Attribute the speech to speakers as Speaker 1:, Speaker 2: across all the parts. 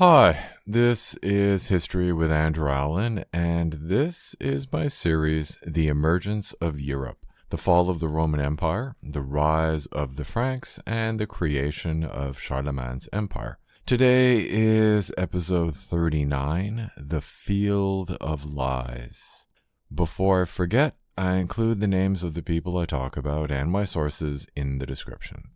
Speaker 1: Hi, this is History with Andrew Allen, and this is my series, The Emergence of Europe, the Fall of the Roman Empire, the Rise of the Franks, and the Creation of Charlemagne's Empire. Today is episode 39, The Field of Lies. Before I forget, I include the names of the people I talk about and my sources in the description.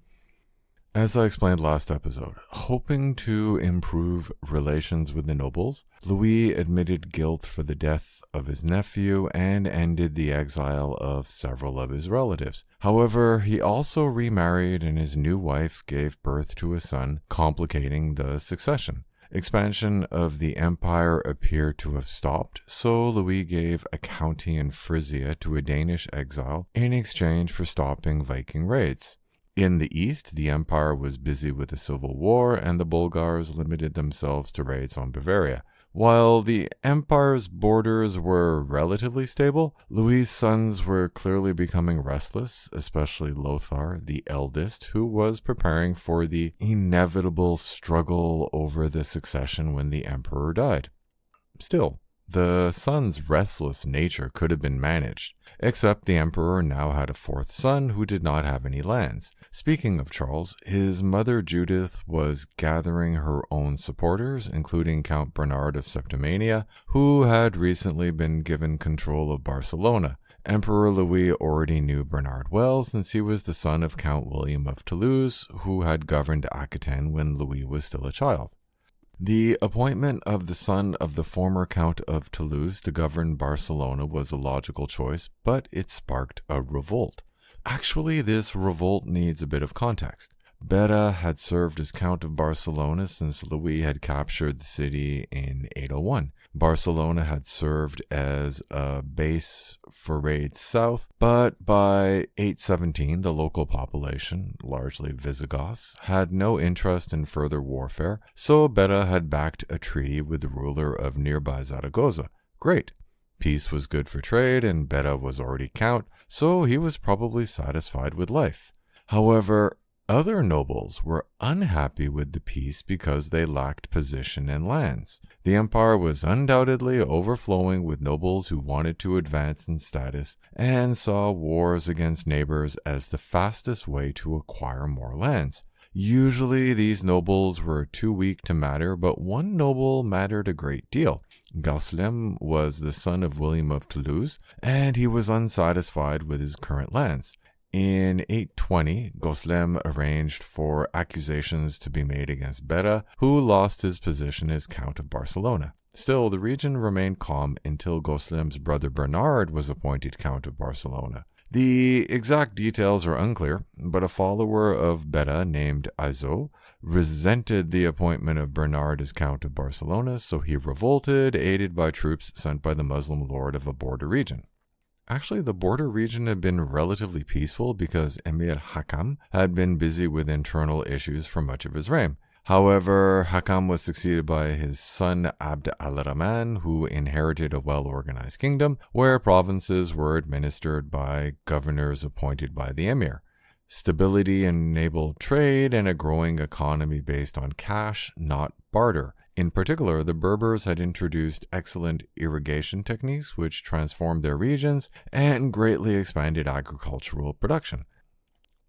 Speaker 1: As I explained last episode, hoping to improve relations with the nobles, Louis admitted guilt for the death of his nephew and ended the exile of several of his relatives. However, he also remarried and his new wife gave birth to a son, complicating the succession. Expansion of the empire appeared to have stopped, so Louis gave a county in Frisia to a Danish exile in exchange for stopping Viking raids. In the east, the empire was busy with a civil war, and the Bulgars limited themselves to raids on Bavaria. While the empire's borders were relatively stable, Louis's sons were clearly becoming restless, especially Lothar, the eldest, who was preparing for the inevitable struggle over the succession when the emperor died. Still, the son's restless nature could have been managed, except the emperor now had a fourth son who did not have any lands. Speaking of Charles, his mother Judith was gathering her own supporters, including Count Bernard of Septimania, who had recently been given control of Barcelona. Emperor Louis already knew Bernard well, since he was the son of Count William of Toulouse, who had governed Aquitaine when Louis was still a child. The appointment of the son of the former Count of Toulouse to govern Barcelona was a logical choice, but it sparked a revolt. Actually, this revolt needs a bit of context. Beda had served as Count of Barcelona since Louis had captured the city in 801. Barcelona had served as a base for raids south, but by 817 the local population, largely Visigoths, had no interest in further warfare, so Beda had backed a treaty with the ruler of nearby Zaragoza. Great. Peace was good for trade, and Beda was already count, so he was probably satisfied with life. However, other nobles were unhappy with the peace because they lacked position and lands. The empire was undoubtedly overflowing with nobles who wanted to advance in status and saw wars against neighbors as the fastest way to acquire more lands. Usually these nobles were too weak to matter, but one noble mattered a great deal. Gaucelem was the son of William of Toulouse, and he was unsatisfied with his current lands. In 820, Gaucelem arranged for accusations to be made against Beda, who lost his position as Count of Barcelona. Still, the region remained calm until Gaucelem's brother Bernard was appointed Count of Barcelona. The exact details are unclear, but a follower of Beda named Aizo resented the appointment of Bernard as Count of Barcelona, so he revolted, aided by troops sent by the Muslim lord of a border region. Actually, the border region had been relatively peaceful because Emir Hakam had been busy with internal issues for much of his reign. However, Hakam was succeeded by his son Abd al-Rahman, who inherited a well-organized kingdom where provinces were administered by governors appointed by the emir. Stability enabled trade and a growing economy based on cash, not barter. In particular, the Berbers had introduced excellent irrigation techniques which transformed their regions and greatly expanded agricultural production.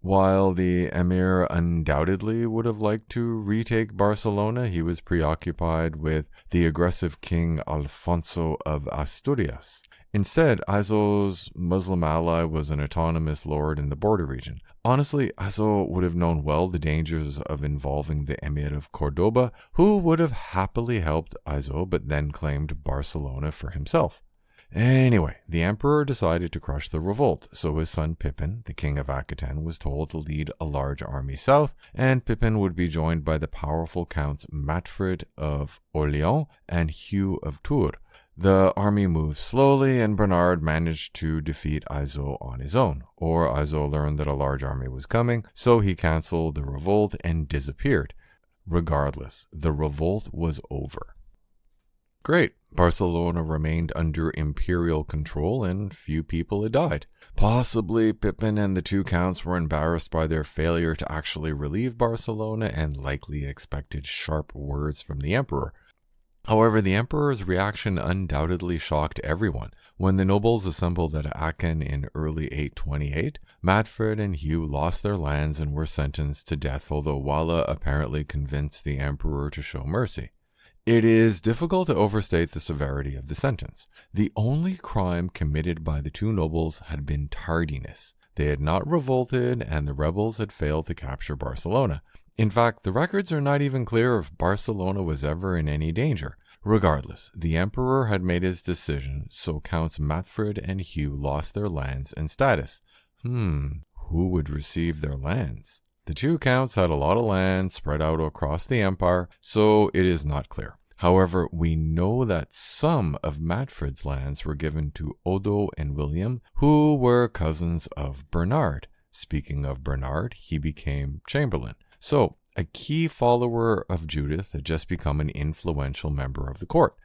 Speaker 1: While the emir undoubtedly would have liked to retake Barcelona, he was preoccupied with the aggressive King Alfonso of Asturias. Instead, Aizo's Muslim ally was an autonomous lord in the border region. Honestly, Aizo would have known well the dangers of involving the Emir of Cordoba, who would have happily helped Aizo but then claimed Barcelona for himself. Anyway, the emperor decided to crush the revolt, so his son Pippin, the king of Aquitaine, was told to lead a large army south, and Pippin would be joined by the powerful counts Matfred of Orleans and Hugh of Tours. The army moved slowly, and Bernard managed to defeat Aizo on his own. Or Aizo learned that a large army was coming, so he cancelled the revolt and disappeared. Regardless, the revolt was over. Great. Barcelona remained under imperial control and few people had died. Possibly Pippin and the two counts were embarrassed by their failure to actually relieve Barcelona and likely expected sharp words from the emperor. However, the emperor's reaction undoubtedly shocked everyone. When the nobles assembled at Aachen in early 828, Matfred and Hugh lost their lands and were sentenced to death, although Wala apparently convinced the emperor to show mercy. It is difficult to overstate the severity of the sentence. The only crime committed by the two nobles had been tardiness. They had not revolted, and the rebels had failed to capture Barcelona. In fact, the records are not even clear if Barcelona was ever in any danger. Regardless, the emperor had made his decision, so Counts Matfred and Hugh lost their lands and status. Who would receive their lands? The two counts had a lot of land spread out across the empire, so it is not clear. However, we know that some of Matfred's lands were given to Odo and William, who were cousins of Bernard. Speaking of Bernard, he became Chamberlain. So, a key follower of Judith had just become an influential member of the court.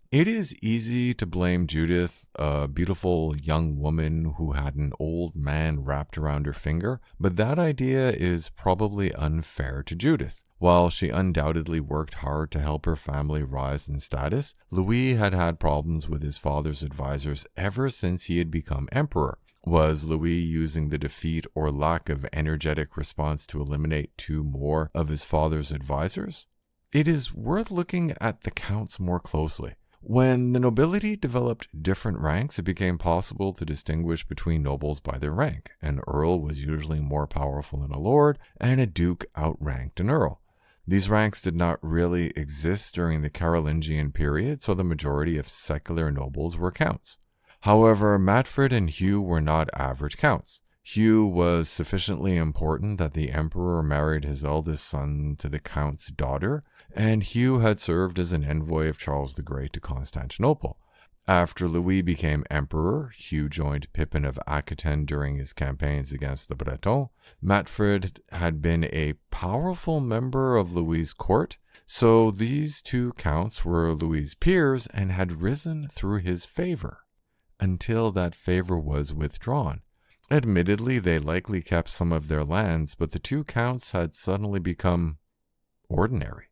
Speaker 1: It is easy to blame Judith, a beautiful young woman who had an old man wrapped around her finger, but that idea is probably unfair to Judith. While she undoubtedly worked hard to help her family rise in status, Louis had had problems with his father's advisors ever since he had become emperor. Was Louis using the defeat or lack of energetic response to eliminate two more of his father's advisors? It is worth looking at the counts more closely. When the nobility developed different ranks, it became possible to distinguish between nobles by their rank. An earl was usually more powerful than a lord, and a duke outranked an earl. These ranks did not really exist during the Carolingian period, so the majority of secular nobles were counts. However, Matfred and Hugh were not average counts. Hugh was sufficiently important that the emperor married his eldest son to the count's daughter, and Hugh had served as an envoy of Charles the Great to Constantinople. After Louis became emperor, Hugh joined Pippin of Aquitaine during his campaigns against the Bretons. Matfred had been a powerful member of Louis's court, so these two counts were Louis's peers and had risen through his favor, until that favor was withdrawn. Admittedly, they likely kept some of their lands, but the two counts had suddenly become ordinary.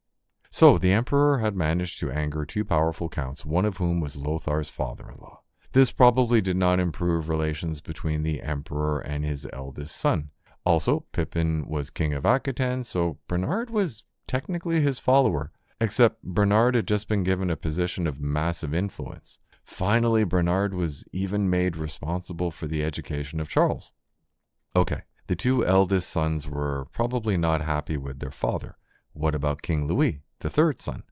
Speaker 1: So the emperor had managed to anger two powerful counts, one of whom was Lothar's father-in-law. This probably did not improve relations between the emperor and his eldest son. Also, Pippin was king of Aquitaine, so Bernard was technically his follower, except Bernard had just been given a position of massive influence. Finally, Bernard was even made responsible for the education of Charles. Okay, the two eldest sons were probably not happy with their father. What about King Louis, the third son?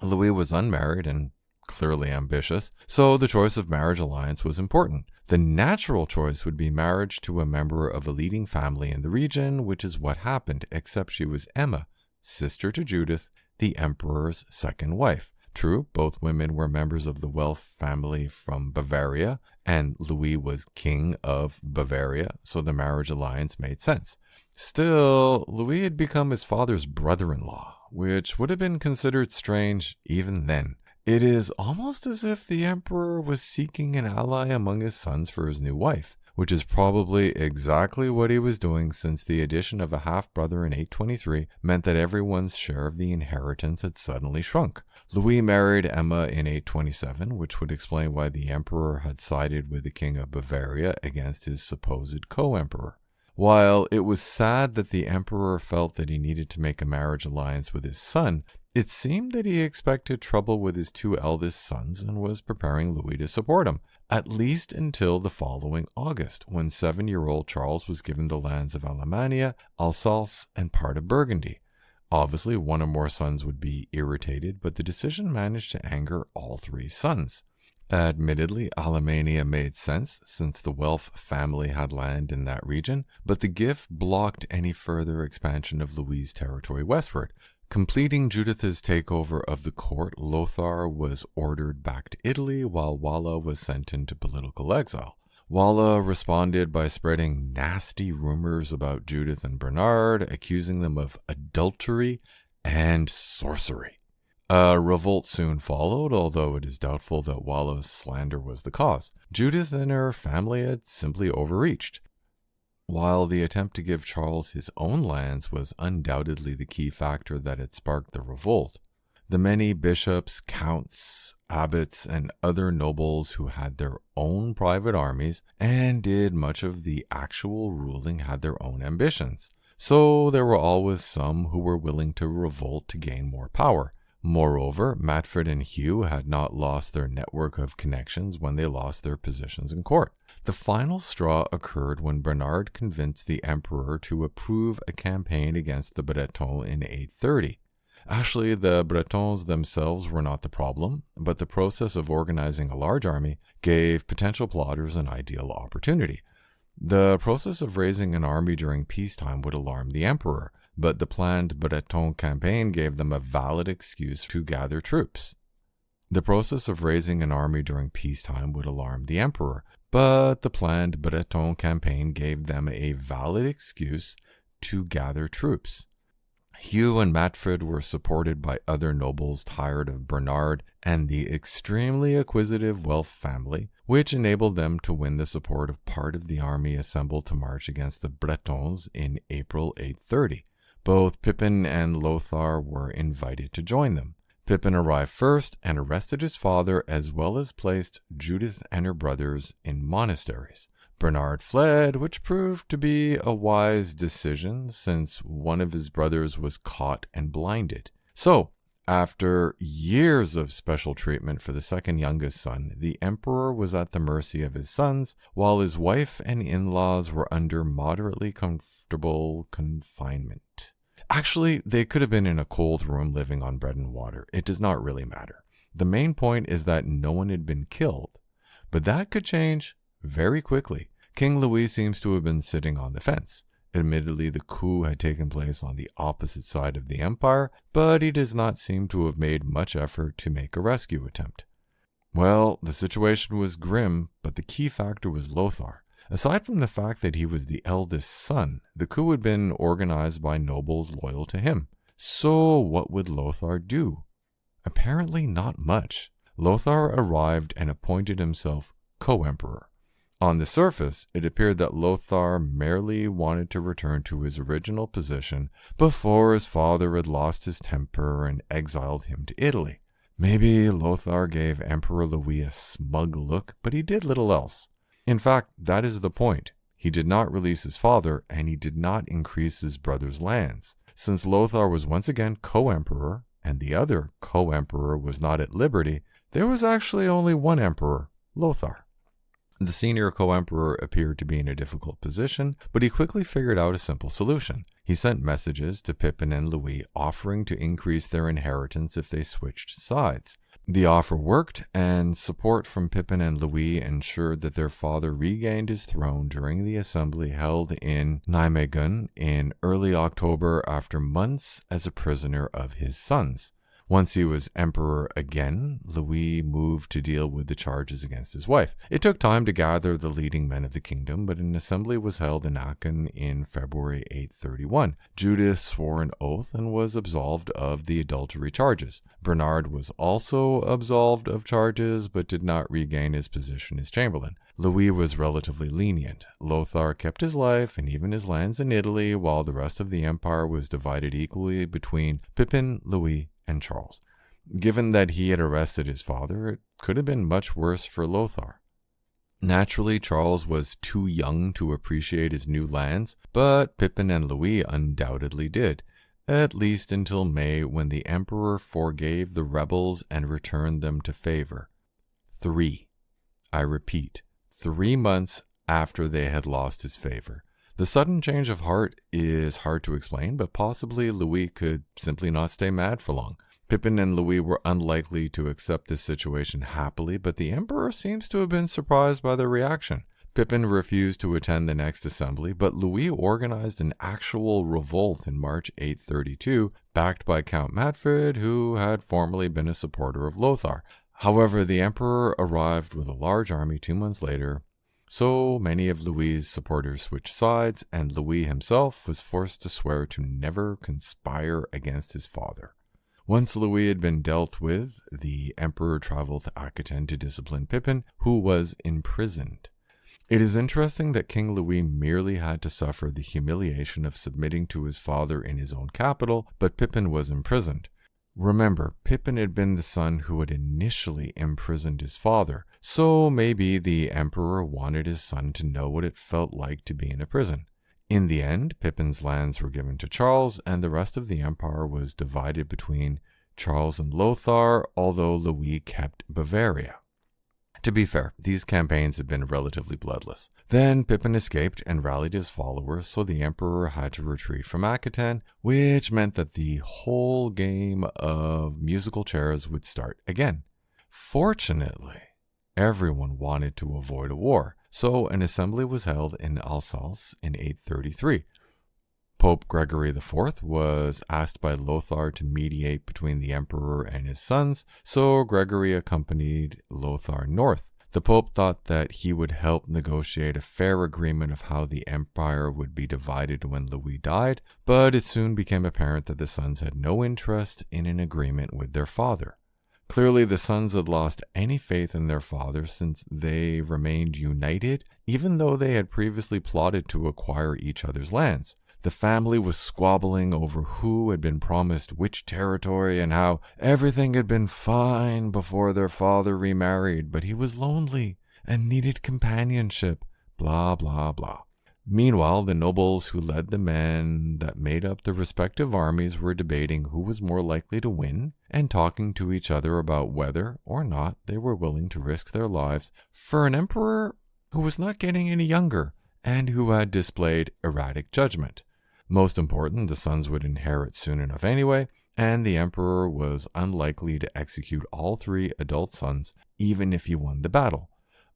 Speaker 1: Louis was unmarried and clearly ambitious, so the choice of marriage alliance was important. The natural choice would be marriage to a member of a leading family in the region, which is what happened, except she was Emma, sister to Judith, the emperor's second wife. True, both women were members of the Welf family from Bavaria, and Louis was king of Bavaria, so the marriage alliance made sense. Still, Louis had become his father's brother-in-law, which would have been considered strange even then. It is almost as if the emperor was seeking an ally among his sons for his new wife, which is probably exactly what he was doing, since the addition of a half-brother in 823 meant that everyone's share of the inheritance had suddenly shrunk. Louis married Emma in 827, which would explain why the emperor had sided with the king of Bavaria against his supposed co-emperor. While it was sad that the emperor felt that he needed to make a marriage alliance with his son, it seemed that he expected trouble with his two eldest sons and was preparing Louis to support him, at least until the following August, when 7-year-old Charles was given the lands of Alemannia, Alsace, and part of Burgundy. Obviously, one or more sons would be irritated, but the decision managed to anger all three sons. Admittedly, Alemannia made sense, since the Welf family had land in that region, but the gift blocked any further expansion of Louis' territory westward. Completing Judith's takeover of the court, Lothar was ordered back to Italy, while Wala was sent into political exile. Wala responded by spreading nasty rumors about Judith and Bernard, accusing them of adultery and sorcery. A revolt soon followed, although it is doubtful that Walla's slander was the cause. Judith and her family had simply overreached. While the attempt to give Charles his own lands was undoubtedly the key factor that had sparked the revolt, the many bishops, counts, abbots, and other nobles who had their own private armies and did much of the actual ruling had their own ambitions. So there were always some who were willing to revolt to gain more power. Moreover, Matfred and Hugh had not lost their network of connections when they lost their positions in court. The final straw occurred when Bernard convinced the emperor to approve a campaign against the Bretons in 830. Actually, the Bretons themselves were not the problem, but the process of organizing a large army gave potential plotters an ideal opportunity. The process of raising an army during peacetime would alarm the emperor, but the planned Breton campaign gave them a valid excuse to gather troops. The process of raising an army during peacetime would alarm the emperor, but the planned Breton campaign gave them a valid excuse to gather troops. Hugh and Matfred were supported by other nobles tired of Bernard and the extremely acquisitive Welf family, which enabled them to win the support of part of the army assembled to march against the Bretons in April 830. Both Pippin and Lothar were invited to join them. Pippin arrived first and arrested his father, as well as placed Judith and her brothers in monasteries. Bernard fled, which proved to be a wise decision since one of his brothers was caught and blinded. So, after years of special treatment for the second youngest son, the emperor was at the mercy of his sons, while his wife and in-laws were under moderately comfortable confinement. Actually, they could have been in a cold room living on bread and water. It does not really matter. The main point is that no one had been killed. But that could change very quickly. King Louis seems to have been sitting on the fence. Admittedly, the coup had taken place on the opposite side of the empire, but he does not seem to have made much effort to make a rescue attempt. Well, the situation was grim, but the key factor was Lothar. Aside from the fact that he was the eldest son, the coup had been organized by nobles loyal to him. So what would Lothar do? Apparently not much. Lothar arrived and appointed himself co-emperor. On the surface, it appeared that Lothar merely wanted to return to his original position before his father had lost his temper and exiled him to Italy. Maybe Lothar gave Emperor Louis a smug look, but he did little else. In fact, that is the point. He did not release his father, and he did not increase his brother's lands. Since Lothar was once again co-emperor, and the other co-emperor was not at liberty, there was actually only one emperor, Lothar. The senior co-emperor appeared to be in a difficult position, but he quickly figured out a simple solution. He sent messages to Pippin and Louis offering to increase their inheritance if they switched sides. The offer worked, and support from Pippin and Louis ensured that their father regained his throne during the assembly held in Nijmegen in early October after months as a prisoner of his sons. Once he was emperor again, Louis moved to deal with the charges against his wife. It took time to gather the leading men of the kingdom, but an assembly was held in Aachen in February 831. Judith swore an oath and was absolved of the adultery charges. Bernard was also absolved of charges, but did not regain his position as chamberlain. Louis was relatively lenient. Lothar kept his life and even his lands in Italy, while the rest of the empire was divided equally between Pippin, Louis, and Charles. Given that he had arrested his father, it could have been much worse for Lothar. Naturally, Charles was too young to appreciate his new lands, but Pippin and Louis undoubtedly did, at least until May, when the emperor forgave the rebels and returned them to favor. 3 months after they had lost his favor. The sudden change of heart is hard to explain, but possibly Louis could simply not stay mad for long. Pippin and Louis were unlikely to accept this situation happily, but the emperor seems to have been surprised by their reaction. Pippin refused to attend the next assembly, but Louis organized an actual revolt in March 832, backed by Count Matfred, who had formerly been a supporter of Lothar. However, the emperor arrived with a large army 2 months later. So many of Louis's supporters switched sides, and Louis himself was forced to swear to never conspire against his father. Once Louis had been dealt with, the emperor traveled to Aquitaine to discipline Pippin, who was imprisoned. It is interesting that King Louis merely had to suffer the humiliation of submitting to his father in his own capital, but Pippin was imprisoned. Remember, Pippin had been the son who had initially imprisoned his father, so maybe the emperor wanted his son to know what it felt like to be in a prison. In the end, Pippin's lands were given to Charles, and the rest of the empire was divided between Charles and Lothar, although Louis kept Bavaria. To be fair, these campaigns had been relatively bloodless. Then Pippin escaped and rallied his followers, so the emperor had to retreat from Aquitaine, which meant that the whole game of musical chairs would start again. Fortunately, everyone wanted to avoid a war, so an assembly was held in Alsace in 833. Pope Gregory IV was asked by Lothar to mediate between the emperor and his sons, so Gregory accompanied Lothar north. The Pope thought that he would help negotiate a fair agreement of how the empire would be divided when Louis died, but it soon became apparent that the sons had no interest in an agreement with their father. Clearly, the sons had lost any faith in their father since they remained united, even though they had previously plotted to acquire each other's lands. The family was squabbling over who had been promised which territory and how everything had been fine before their father remarried, but he was lonely and needed companionship, blah, blah, blah. Meanwhile, the nobles who led the men that made up the respective armies were debating who was more likely to win and talking to each other about whether or not they were willing to risk their lives for an emperor who was not getting any younger and who had displayed erratic judgment. Most important, the sons would inherit soon enough anyway, and the emperor was unlikely to execute all three adult sons, even if he won the battle.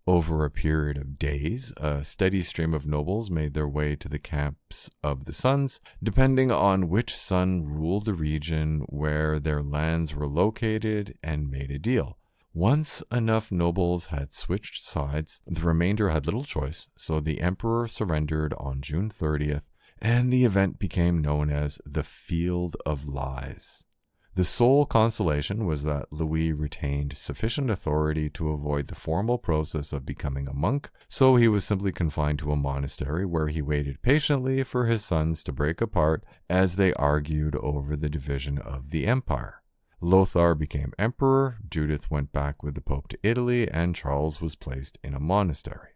Speaker 1: Over a period of days, a steady stream of nobles made their way to the camps of the sons, depending on which son ruled the region where their lands were located, and made a deal. Once enough nobles had switched sides, the remainder had little choice, so the emperor surrendered on June 30th, and the event became known as the Field of Lies. The sole consolation was that Louis retained sufficient authority to avoid the formal process of becoming a monk, so he was simply confined to a monastery where he waited patiently for his sons to break apart as they argued over the division of the empire. Lothar became emperor, Judith went back with the Pope to Italy, and Charles was placed in a monastery.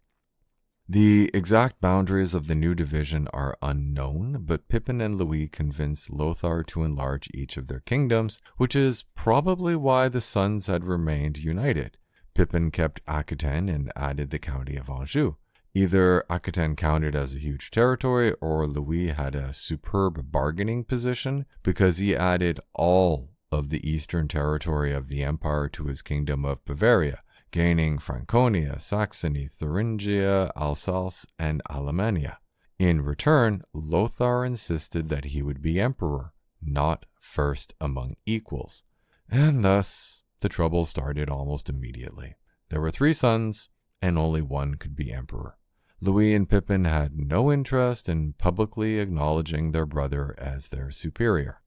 Speaker 1: The exact boundaries of the new division are unknown, but Pippin and Louis convinced Lothar to enlarge each of their kingdoms, which is probably why the sons had remained united. Pippin kept Aquitaine and added the county of Anjou. Either Aquitaine counted as a huge territory, or Louis had a superb bargaining position because he added all of the eastern territory of the empire to his kingdom of Bavaria, gaining Franconia, Saxony, Thuringia, Alsace, and Alemannia. In return, Lothar insisted that he would be emperor, not first among equals. And thus, the trouble started almost immediately. There were 3 sons, and only one could be emperor. Louis and Pippin had no interest in publicly acknowledging their brother as their superior.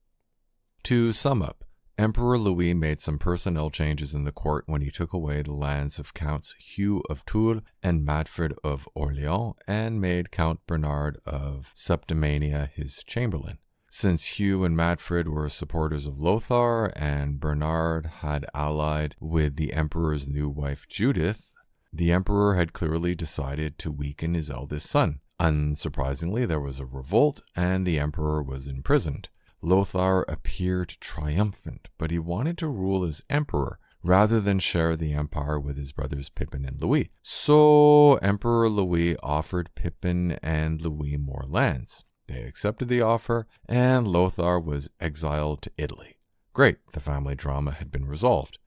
Speaker 1: To sum up, Emperor Louis made some personnel changes in the court when he took away the lands of Counts Hugh of Tours and Madfrid of Orleans, and made Count Bernard of Septimania his chamberlain. Since Hugh and Madfrid were supporters of Lothar, and Bernard had allied with the emperor's new wife Judith, the emperor had clearly decided to weaken his eldest son. Unsurprisingly, there was a revolt, and the emperor was imprisoned. Lothar appeared triumphant, but he wanted to rule as emperor rather than share the empire with his brothers Pippin and Louis. So Emperor Louis offered Pippin and Louis more lands. They accepted the offer, and Lothar was exiled to Italy. Great, the family drama had been resolved.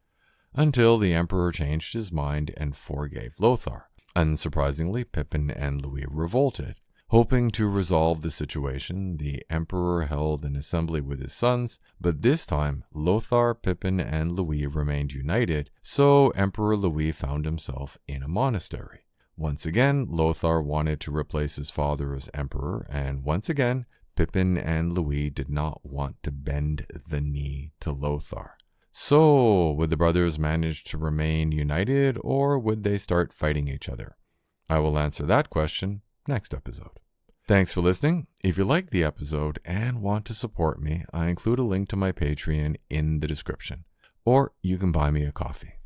Speaker 1: Until the emperor changed his mind and forgave Lothar. Unsurprisingly, Pippin and Louis revolted. Hoping to resolve the situation, the emperor held an assembly with his sons, but this time Lothar, Pippin, and Louis remained united, so Emperor Louis found himself in a monastery. Once again, Lothar wanted to replace his father as emperor, and once again, Pippin and Louis did not want to bend the knee to Lothar. So, would the brothers manage to remain united, or would they start fighting each other? I will answer that question next episode. Thanks for listening. If you liked the episode and want to support me, I include a link to my Patreon in the description, or you can buy me a coffee.